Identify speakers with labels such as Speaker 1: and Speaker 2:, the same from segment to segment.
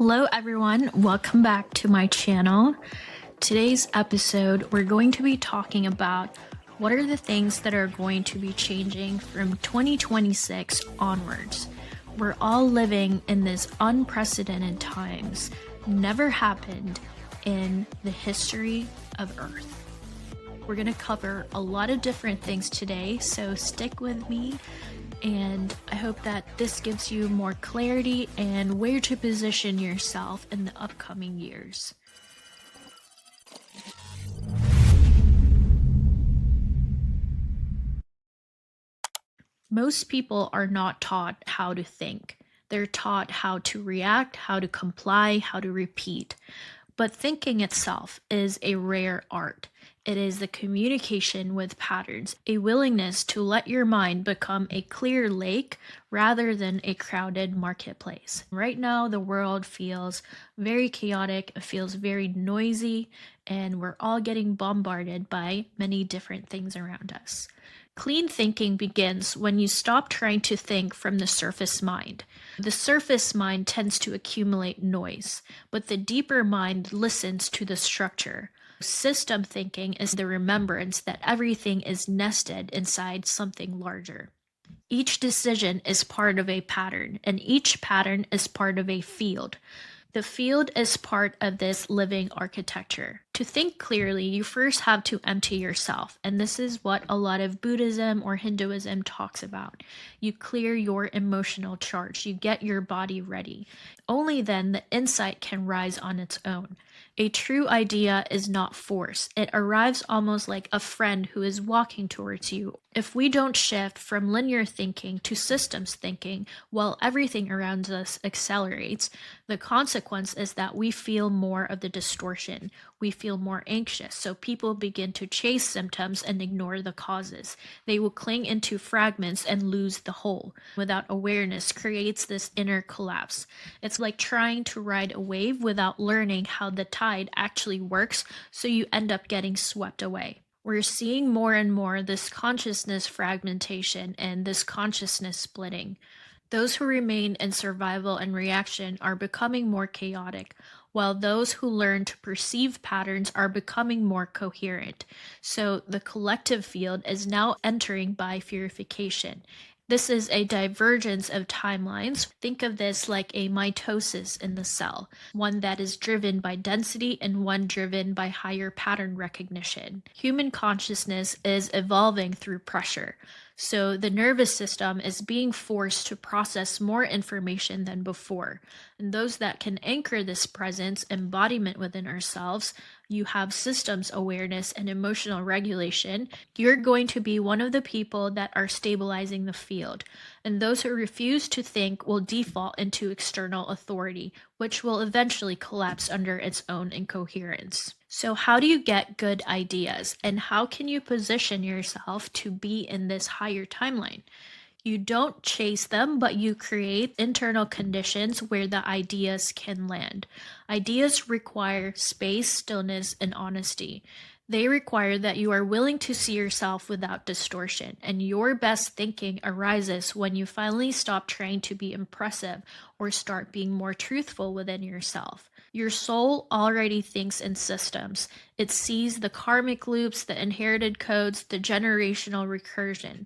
Speaker 1: Hello everyone, welcome back to my channel. Today's episode, we're going to be talking about what are the things that are going to be changing from 2026 onwards. We're all living in this unprecedented times, never happened in the history of Earth. We're going to cover a lot of different things today, so stick with me. And I hope that this gives you more clarity and where to position yourself in the upcoming years. Most people are not taught how to think. They're taught how to react, how to comply, how to repeat. But thinking itself is a rare art. It is the communication with patterns, a willingness to let your mind become a clear lake rather than a crowded marketplace. Right now, the world feels very chaotic, it feels very noisy, and we're all getting bombarded by many different things around us. Clean thinking begins when you stop trying to think from the surface mind. The surface mind tends to accumulate noise, but the deeper mind listens to the structure. System thinking is the remembrance that everything is nested inside something larger. Each decision is part of a pattern, and each pattern is part of a field. The field is part of this living architecture. To think clearly, you first have to empty yourself, and this is what a lot of Buddhism or Hinduism talks about. You clear your emotional charge, you get your body ready. Only then the insight can rise on its own. A true idea is not force. It arrives almost like a friend who is walking towards you. If we don't shift from linear thinking to systems thinking while everything around us accelerates, the consequence is that we feel more of the distortion. We feel more anxious, so people begin to chase symptoms and ignore the causes. They will cling into fragments and lose the whole. Without awareness creates this inner collapse. It's like trying to ride a wave without learning how the tide actually works, so you end up getting swept away. We're seeing more and more this consciousness fragmentation and this consciousness splitting. Those who remain in survival and reaction are becoming more chaotic, while those who learn to perceive patterns are becoming more coherent. So the collective field is now entering bifurcation. This is a divergence of timelines. Think of this like a mitosis in the cell, one that is driven by density and one driven by higher pattern recognition. Human consciousness is evolving through pressure. So the nervous system is being forced to process more information than before. And those that can anchor this presence, embodiment within ourselves, you have systems awareness and emotional regulation, you're going to be one of the people that are stabilizing the field. And those who refuse to think will default into external authority, which will eventually collapse under its own incoherence. So how do you get good ideas, and how can you position yourself to be in this higher timeline? You don't chase them, but you create internal conditions where the ideas can land. Ideas require space, stillness, and honesty. They require that you are willing to see yourself without distortion, and your best thinking arises when you finally stop trying to be impressive or start being more truthful within yourself. Your soul already thinks in systems. It sees the karmic loops, the inherited codes, the generational recursion.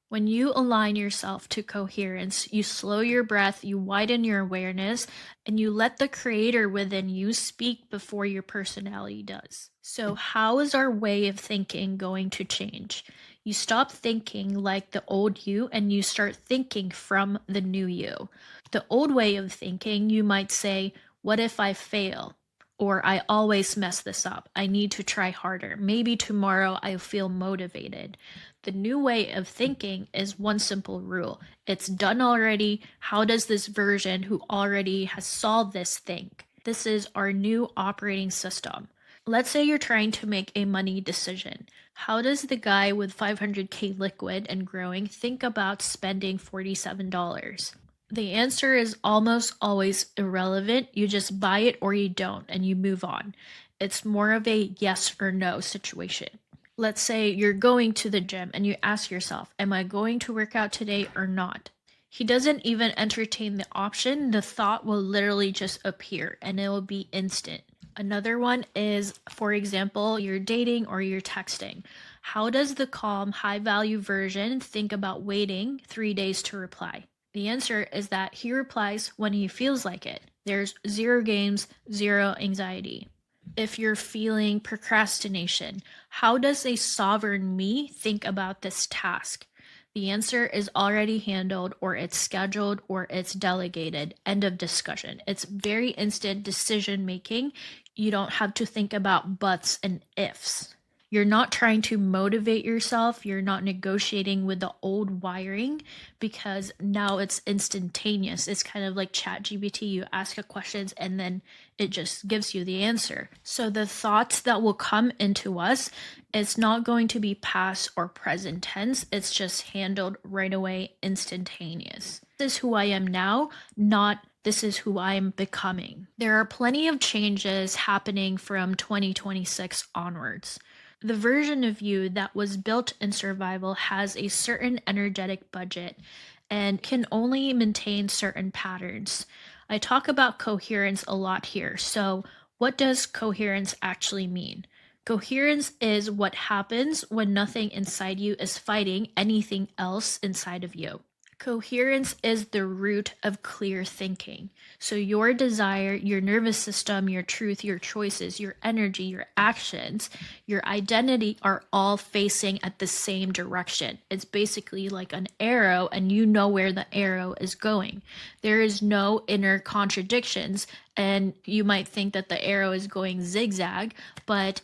Speaker 1: When you align yourself to coherence, you slow your breath, you widen your awareness, and you let the creator within you speak before your personality does. So how is our way of thinking going to change? You stop thinking like the old you and you start thinking from the new you. The old way of thinking, you might say, what if I fail? Or I always mess this up. I need to try harder. Maybe tomorrow I'll feel motivated. The new way of thinking is one simple rule. It's done already. How does this version who already has solved this think? This is our new operating system. Let's say you're trying to make a money decision. How does the guy with 500K liquid and growing think about spending $47? The answer is almost always irrelevant. You just buy it or you don't, and you move on. It's more of a yes or no situation. Let's say you're going to the gym and you ask yourself, am I going to work out today or not? He doesn't even entertain the option. The thought will literally just appear and it will be instant. Another one is, for example, you're dating or you're texting. How does the calm, high value version think about waiting 3 days to reply? The answer is that he replies when he feels like it. There's zero games, zero anxiety. If you're feeling procrastination, how does a sovereign me think about this task? The answer is already handled, or it's scheduled, or it's delegated. End of discussion. It's very instant decision making. You don't have to think about buts and ifs. You're not trying to motivate yourself. You're not negotiating with the old wiring because now it's instantaneous. It's kind of like ChatGPT. You ask a question and then it just gives you the answer. So the thoughts that will come into us, it's not going to be past or present tense. It's just handled right away, instantaneous. This is who I am now, not this is who I am becoming. There are plenty of changes happening from 2026 onwards. The version of you that was built in survival has a certain energetic budget and can only maintain certain patterns. I talk about coherence a lot here. So, what does coherence actually mean? Coherence is what happens when nothing inside you is fighting anything else inside of you. Coherence is the root of clear thinking. So, your desire, your nervous system, your truth, your choices, your energy, your actions, your identity are all facing at the same direction. It's basically like an arrow, and you know where the arrow is going. There is no inner contradictions, and you might think that the arrow is going zigzag, but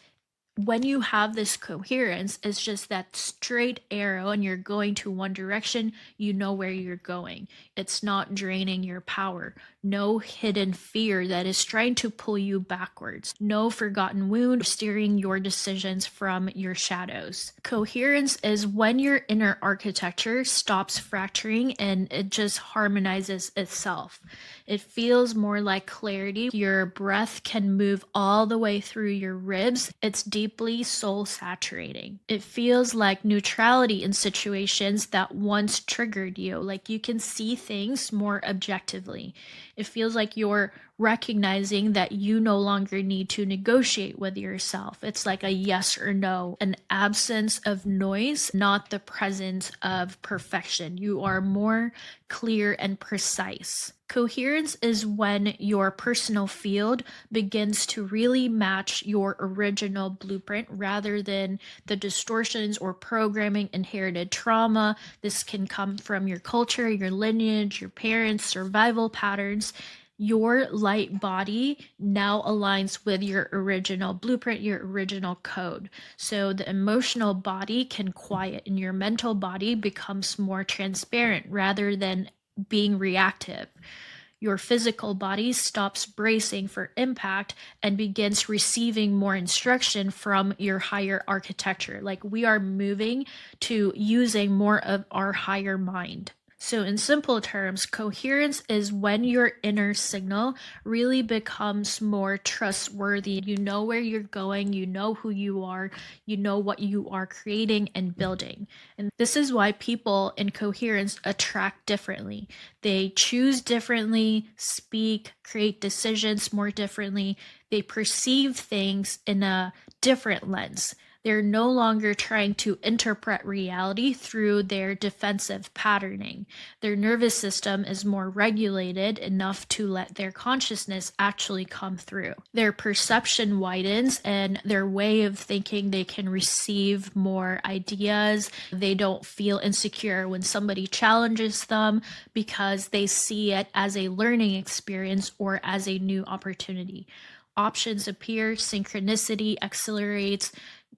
Speaker 1: when you have this coherence, it's just that straight arrow and you're going to one direction, you know where you're going. It's not draining your power. No hidden fear that is trying to pull you backwards. No forgotten wound steering your decisions from your shadows. Coherence is when your inner architecture stops fracturing and it just harmonizes itself. It feels more like clarity. Your breath can move all the way through your ribs. It's deeply soul saturating. It feels like neutrality in situations that once triggered you. Like you can see things more objectively. It feels like you're recognizing that you no longer need to negotiate with yourself. It's like a yes or no, an absence of noise, not the presence of perfection. You are more clear and precise. Coherence is when your personal field begins to really match your original blueprint rather than the distortions or programming, inherited trauma. This can come from your culture, your lineage, your parents, survival patterns. Your light body now aligns with your original blueprint, your original code. So the emotional body can quiet and your mental body becomes more transparent rather than being reactive. Your physical body stops bracing for impact and begins receiving more instruction from your higher architecture. Like we are moving to using more of our higher mind. So, in simple terms, coherence is when your inner signal really becomes more trustworthy. You know where you're going, you know who you are, you know what you are creating and building. And this is why people in coherence attract differently. They choose differently, speak, create decisions more differently. They perceive things in a different lens. They're no longer trying to interpret reality through their defensive patterning. Their nervous system is more regulated enough to let their consciousness actually come through. Their perception widens and their way of thinking, they can receive more ideas. They don't feel insecure when somebody challenges them because they see it as a learning experience or as a new opportunity. Options appear, synchronicity accelerates,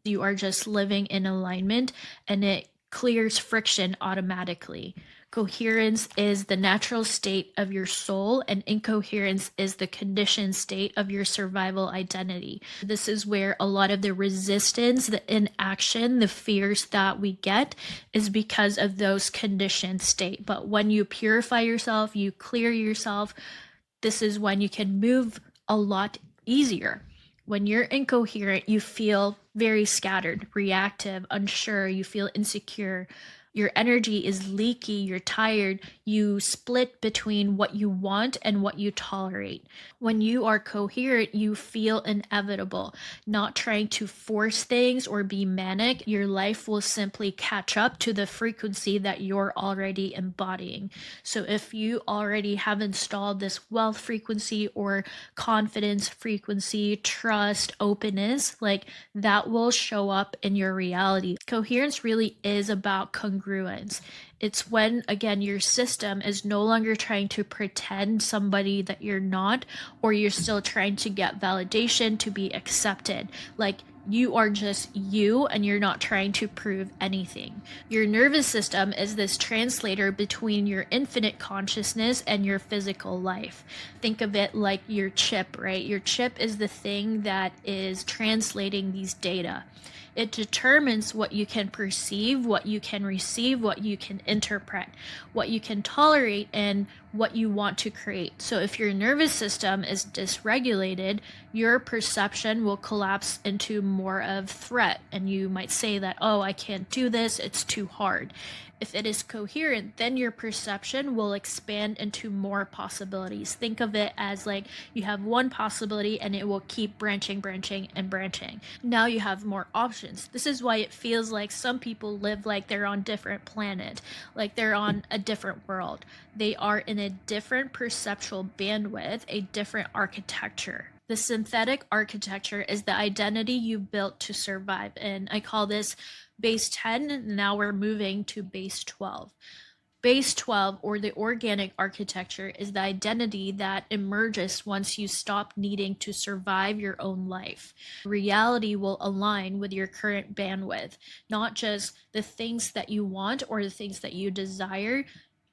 Speaker 1: you are just living in alignment and it clears friction automatically. Coherence is the natural state of your soul, and incoherence is the conditioned state of your survival identity. This is where a lot of the resistance, the inaction, the fears that we get is because of those conditioned state. But when you purify yourself, you clear yourself, this is when you can move a lot easier. When you're incoherent, you feel very scattered, reactive, unsure, you feel insecure. Your energy is leaky, you're tired, you split between what you want and what you tolerate. When you are coherent, you feel inevitable, not trying to force things or be manic. Your life will simply catch up to the frequency that you're already embodying. So if you already have installed this wealth frequency or confidence frequency, trust, openness, like that will show up in your reality. Coherence really is about congruence. It's when, again, your system is no longer trying to pretend somebody that you're not, or you're still trying to get validation to be accepted. Like, you are just you and you're not trying to prove anything. Your nervous system is this translator between your infinite consciousness and your physical life. Think of it like your chip, right? Your chip is the thing that is translating these data. It determines what you can perceive, what you can receive, what you can interpret, what you can tolerate, and what you want to create. So if your nervous system is dysregulated, your perception will collapse into more of threat. And you might say that, oh, I can't do this, it's too hard. If it is coherent, then your perception will expand into more possibilities. Think of it as like you have one possibility and it will keep branching, and branching. Now you have more options. This is why it feels like some people live like they're on different planet, like they're on a different world. They are in a different perceptual bandwidth, a different architecture. The synthetic architecture is the identity you built to survive. And I call this base 10. Now we're moving to base 12. Base 12, or the organic architecture, is the identity that emerges once you stop needing to survive your own life. Reality will align with your current bandwidth, not just the things that you want or the things that you desire.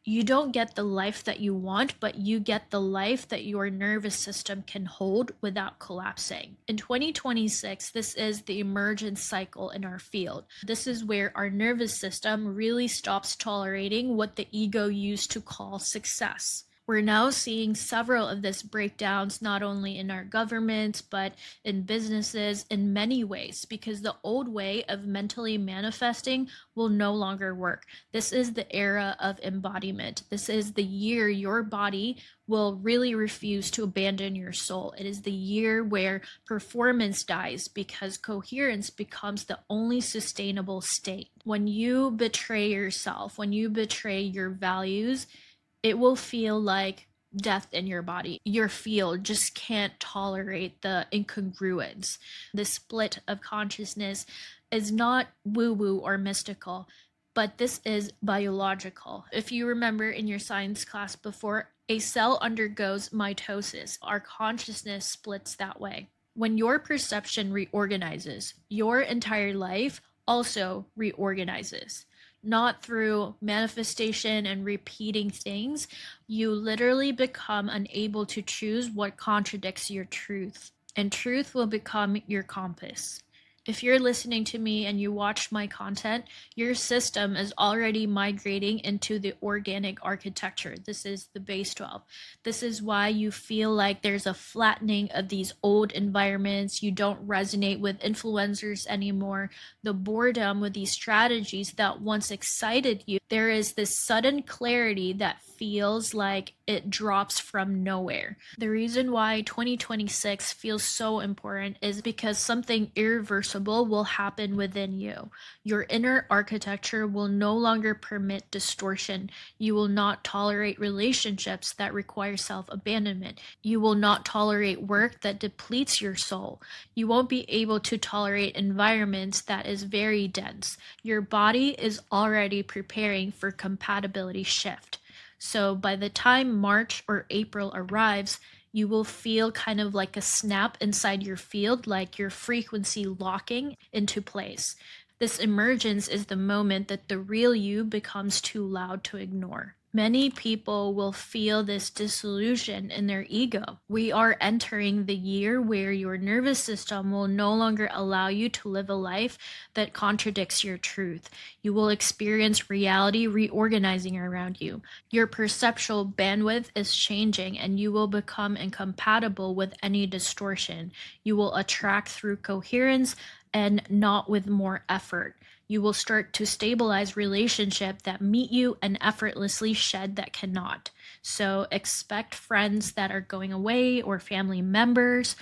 Speaker 1: You don't get the life that you want, but you get the life that your nervous system can hold without collapsing. In 2026, this is the emergence cycle in our field. This is where our nervous system really stops tolerating what the ego used to call success. We're now seeing several of these breakdowns, not only in our government, but in businesses in many ways, because the old way of mentally manifesting will no longer work. This is the era of embodiment. This is the year your body will really refuse to abandon your soul. It is the year where performance dies because coherence becomes the only sustainable state. When you betray yourself, when you betray your values, it will feel like death in your body. Your field just can't tolerate the incongruence. The split of consciousness is not woo-woo or mystical, but this is biological. If you remember in your science class before, a cell undergoes mitosis. Our consciousness splits that way. When your perception reorganizes, your entire life also reorganizes. Not through manifestation and repeating things. You literally become unable to choose what contradicts your truth, and truth will become your compass. If you're listening to me and you watch my content, your system is already migrating into the organic architecture. This is the base 12. This is why you feel like there's a flattening of these old environments. You don't resonate with influencers anymore. The boredom with these strategies that once excited you, there is this sudden clarity that feels like it drops from nowhere. The reason why 2026 feels so important is because something irreversible will happen within you. Your inner architecture will no longer permit distortion. You will not tolerate relationships that require self-abandonment. You will not tolerate work that depletes your soul. You won't be able to tolerate environments that is very dense. Your body is already preparing for compatibility shift. So by the time March or April arrives, you will feel kind of like a snap inside your field, like your frequency locking into place. This emergence is the moment that the real you becomes too loud to ignore. Many people will feel this disillusion in their ego. We are entering the year where your nervous system will no longer allow you to live a life that contradicts your truth. You will experience reality reorganizing around you. Your perceptual bandwidth is changing and you will become incompatible with any distortion. You will attract through coherence and not with more effort. You will start to stabilize relationships that meet you and effortlessly shed that cannot. So expect friends that are going away or family members,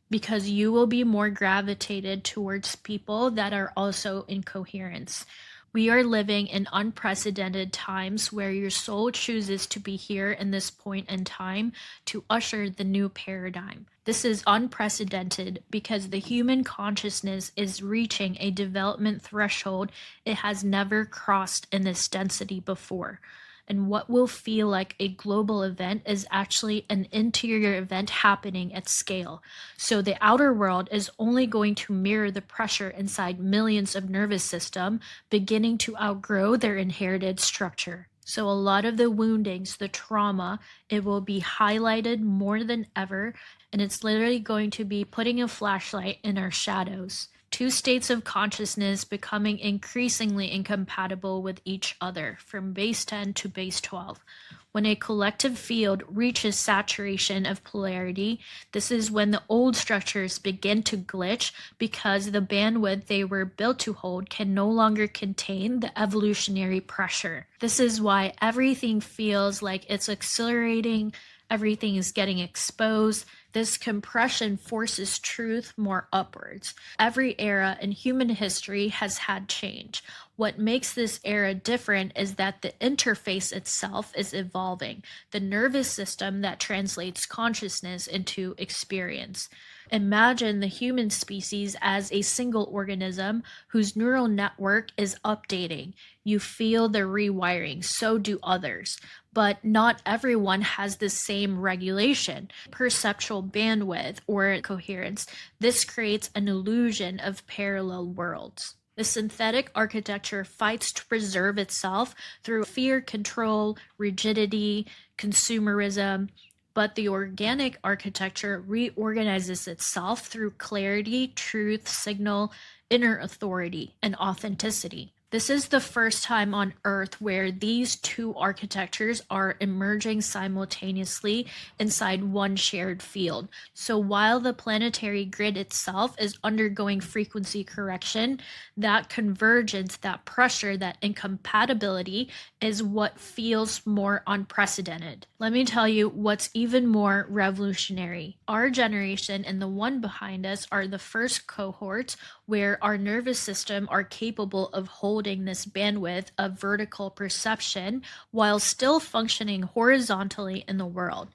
Speaker 1: because you will be more gravitated towards people that are also in coherence. We are living in unprecedented times where your soul chooses to be here in this point in time to usher the new paradigm. This is unprecedented because the human consciousness is reaching a development threshold it has never crossed in this density before. And what will feel like a global event is actually an interior event happening at scale. So the outer world is only going to mirror the pressure inside millions of nervous system beginning to outgrow their inherited structure. So a lot of the woundings, the trauma, it will be highlighted more than ever, and it's literally going to be putting a flashlight in our shadows. Two states of consciousness becoming increasingly incompatible with each other, from base 10 to base 12. When a collective field reaches saturation of polarity, this is when the old structures begin to glitch because the bandwidth they were built to hold can no longer contain the evolutionary pressure. This is why everything feels like it's accelerating, everything is getting exposed. This compression forces truth more upwards. Every era in human history has had change. What makes this era different is that the interface itself is evolving, the nervous system that translates consciousness into experience. Imagine the human species as a single organism whose neural network is updating. You feel the rewiring, so do others. But not everyone has the same regulation, perceptual bandwidth, or coherence. This creates an illusion of parallel worlds. The synthetic architecture fights to preserve itself through fear, control, rigidity, consumerism, but the organic architecture reorganizes itself through clarity, truth, signal, inner authority, and authenticity. This is the first time on Earth where these two architectures are emerging simultaneously inside one shared field. So while the planetary grid itself is undergoing frequency correction, that convergence, that pressure, that incompatibility is what feels more unprecedented. Let me tell you what's even more revolutionary. Our generation and the one behind us are the first cohorts where our nervous system are capable of holding this bandwidth of vertical perception while still functioning horizontally in the world.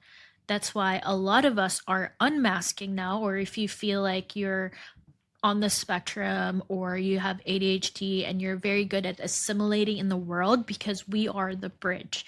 Speaker 1: That's why a lot of us are unmasking now, or if you feel like you're on the spectrum or you have ADHD and you're very good at assimilating in the world, because we are the bridge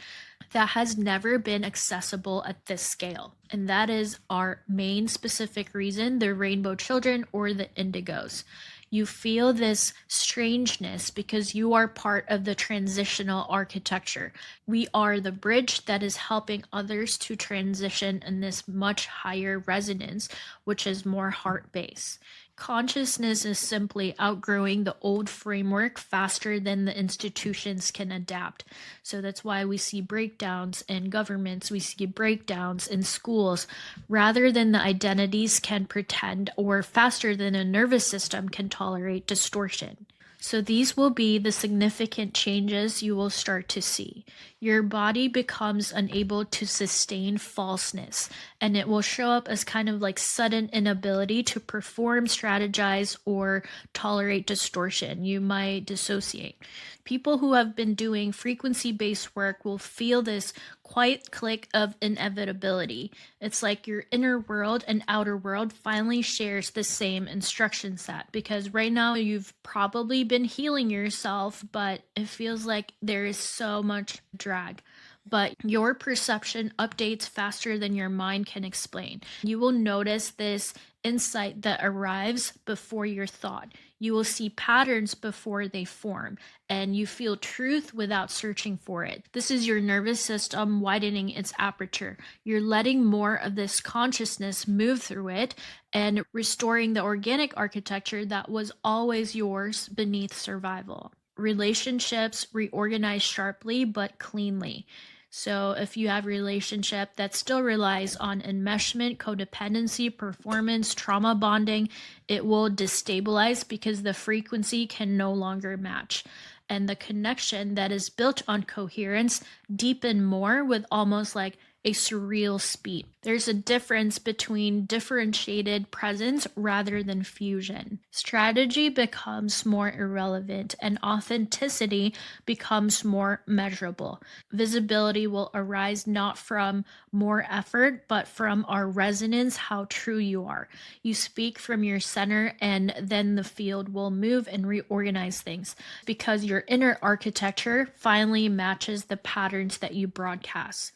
Speaker 1: that has never been accessible at this scale. And that is our main specific reason, the rainbow children or the indigos. You feel this strangeness because you are part of the transitional architecture. We are the bridge that is helping others to transition in this much higher resonance, which is more heart-based. Consciousness is simply outgrowing the old framework faster than the institutions can adapt. So that's why we see breakdowns in governments, we see breakdowns in schools, rather than the identities can pretend, or faster than a nervous system can tolerate distortion. So these will be the significant changes you will start to see. Your body becomes unable to sustain falseness, and it will show up as kind of like sudden inability to perform, strategize, or tolerate distortion. You might dissociate. People who have been doing frequency-based work will feel this quiet click of inevitability. It's like your inner world and outer world finally shares the same instruction set, because right now you've probably been healing yourself, but it feels like there is so much drag. But your perception updates faster than your mind can explain. You will notice this insight that arrives before your thought. You will see patterns before they form, and you feel truth without searching for it. This is your nervous system widening its aperture. You're letting more of this consciousness move through it and restoring the organic architecture that was always yours beneath survival. Relationships reorganize sharply but cleanly. So if you have a relationship that still relies on enmeshment, codependency, performance, trauma bonding, it will destabilize because the frequency can no longer match. And the connection that is built on coherence deepen more with almost like a surreal speed. There's a difference between differentiated presence rather than fusion. Strategy becomes more irrelevant and authenticity becomes more measurable. Visibility will arise not from more effort, but from our resonance, how true you are. You speak from your center, and then the field will move and reorganize things because your inner architecture finally matches the patterns that you broadcast.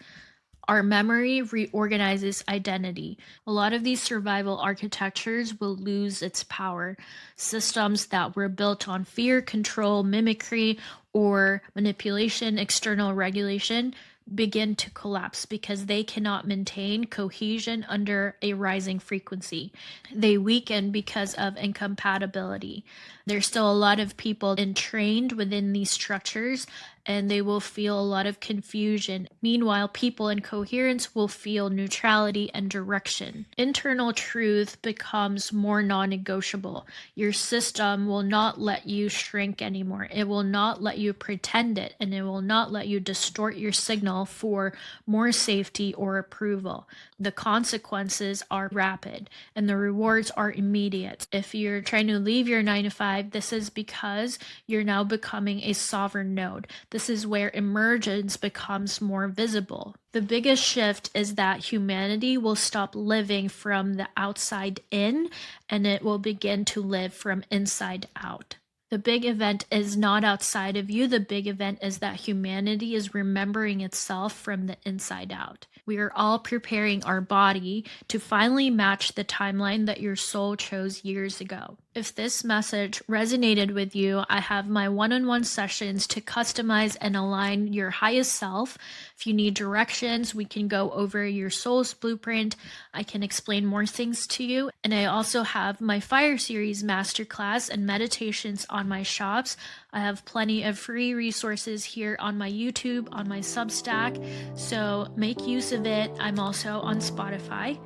Speaker 1: Our memory reorganizes identity. A lot of these survival architectures will lose its power. Systems that were built on fear, control, mimicry, or manipulation, external regulation begin to collapse because they cannot maintain cohesion under a rising frequency. They weaken because of incompatibility. There's still a lot of people entrained within these structures and they will feel a lot of confusion. Meanwhile, people in coherence will feel neutrality and direction. Internal truth becomes more non negotiable. Your system will not let you shrink anymore. It will not let you pretend it, and it will not let you distort your signal for more safety or approval. The consequences are rapid and the rewards are immediate. If you're trying to leave your 9 to 5, this is because you're now becoming a sovereign node. This is where emergence becomes more visible. The biggest shift is that humanity will stop living from the outside in and it will begin to live from inside out. The big event is not outside of you. The big event is that humanity is remembering itself from the inside out. We are all preparing our body to finally match the timeline that your soul chose years ago. If this message resonated with you, I have my one-on-one sessions to customize and align your highest self. If you need directions, we can go over your soul's blueprint. I can explain more things to you. And I also have my Fire Series masterclass and meditations on my shops. I have plenty of free resources here on my YouTube, on my Substack. So make use of it. I'm also on Spotify.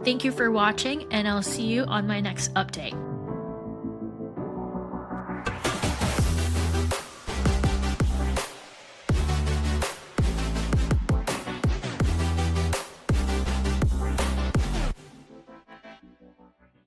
Speaker 1: Thank you for watching, and I'll see you on my next update.